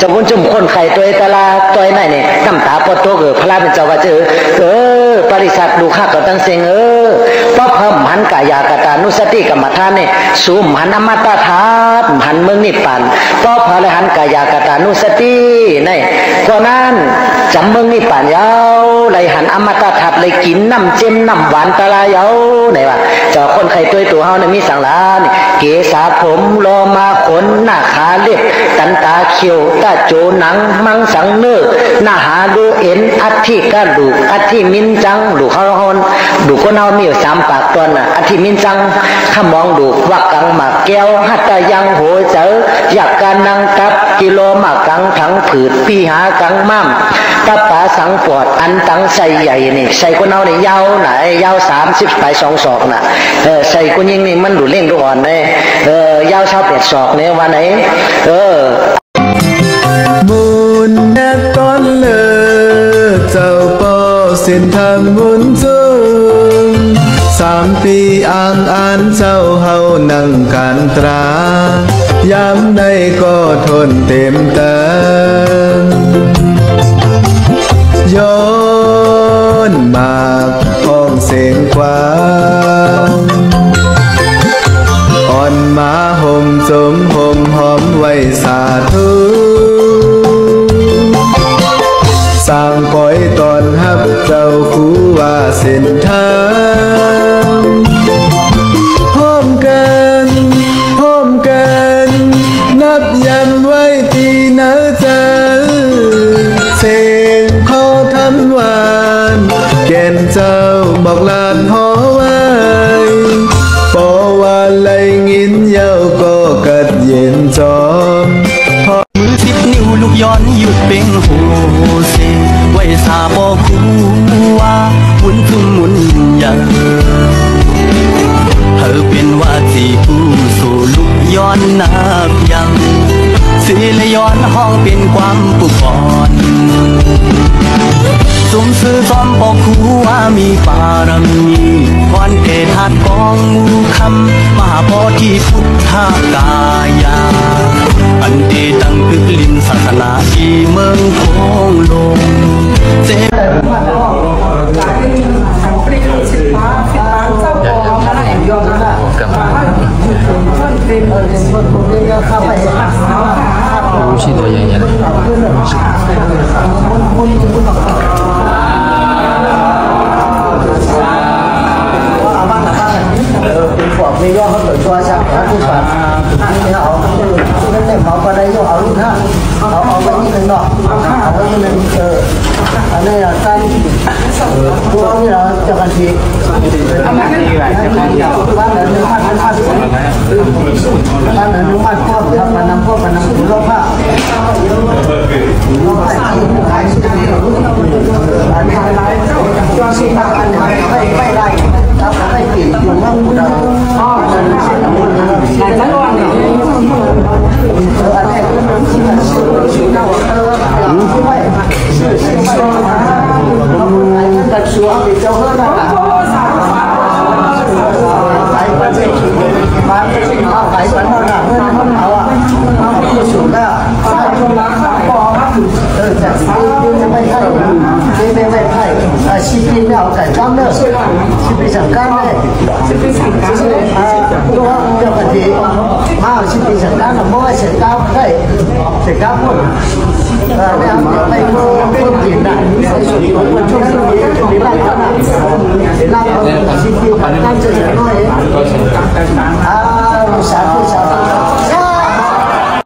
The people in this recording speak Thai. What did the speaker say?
จะวุ่นจุ่มคนไข่ตัวตะลาตัวไหนเนี่ยน้ำตาปอดตัวเกิดพระราเป็นเจ้าว่าเจอปริษัทดูข้าก็ตั้งเสียงป้อเพิ่มหันกายากตานุสติกรรมฐานเนี่ยสูมหันอมตะธาตุหันเมืองนิพพานป้อพระหันกายากตานุสตินี่ก็นั้นจำเมืองนิพพานยาวเลยหันอมตะธาตุเลยกินน้ำเจมน้ำหวานตะลายาวไหนวะเจ้าคนไข่ตัวเฮาเนี่ยมีสังลานเกษาผมโลมาขนหน้าขาเล็บตันตาเขียวตาโจหนังมังสังเนื้อหน้าหาดูเอ็นอัฐิกระดูกอัฐิมินจังดูเขาดูคนเอามีอยู่3 ปากตัวน่ะอัฐิมินจังถ้ามองดูวักกังหมากแก้วหัตตยังโหเจออยากการนั่งตับกิโลหมากกังถังผืดปีหากังม่ำตาป่าสังปอดอันตังใส่ใหญ่นี่ใส่คนเอาเนี่ยยาวไหนยาว30 ไป2 ศอกน่ะใส่คนยิงนี่มันดูเล่งดูอ่อนเลยยาว8 ศอกเนี่ยวันไหนบุญแน่ตอนเลิกเจ้าป่อเส้นทางบุญจุง3 ปีอ่านเจ้าเฮานั่งการตรายามใดก็ทนเต็มเติมย้อนมากห้องเสียงกว้างอ่อนมาห่มจมห่มหอมไว้สาธุสร้างปล่อยตอนฮับเจ้าคู่ว่าเส้นทางห้อมกันนับยันไว้ที่เนื้อใจเสียงขอทำหวานแก่นเจ้าบอกลานหอไว้ปอว่าไหลงินเย้าก็กัดเย็นจอมมือ10 นิ้วลูกย้อนหยุดเป่งโหเซไว้สาบอกคูว่าบุญจุ่มมุนยันเธอเป็นว่าที่ผู้สู่ลูกย้อนนับยังสิเลยย้อนห้องเป็นความปุกอ่อนสมซื่อซ้อมบอกคูว่ามีปารมีพรเกศหัดกองมูคำมหาโพธิพุทธกายาอันเดตังคือลินศาสนาที่เมืองโคงลงเจ็ชื่อตัวยังไงเป็นพวกมีย่อเขาเปิดตัวชักนะผู้ฝันนี่เอาไม่ได้เขาก็ได้ย่อเอาลูกท่าเอาไปนี่เป็นดอกเอาไปนี่เป็นอันนี้การพวกนี้เราจะกันทีบ้านไหนนึกมันบ้านไหนนึกมันพวกทำมันนำพวกมันนำถึงโลกผ้าโลกผ้าขายสุดที่อันนี้อะไรตัวสุดท้ายอันนี้ไม่ได้ถ้าไม่เปลี่ยนอยู่ว่าผู้เราแต่จังหวะนี้อันนี้ชื่อเราไม่ตัดชัวร์ไปเจ้าเฮือนะไปไปสิมาไปสิมาไปไปเท่านั้นเอาอ่ะเอาผู้สูงแล้วจะไม่ใช่ไม่ใช่西边要改装的，西边想干的，西边想干的，多这个题，还有西边想干的，莫想干对，想干不，那样被不紧的，我就是你那个，那个西边干这些东西，啊。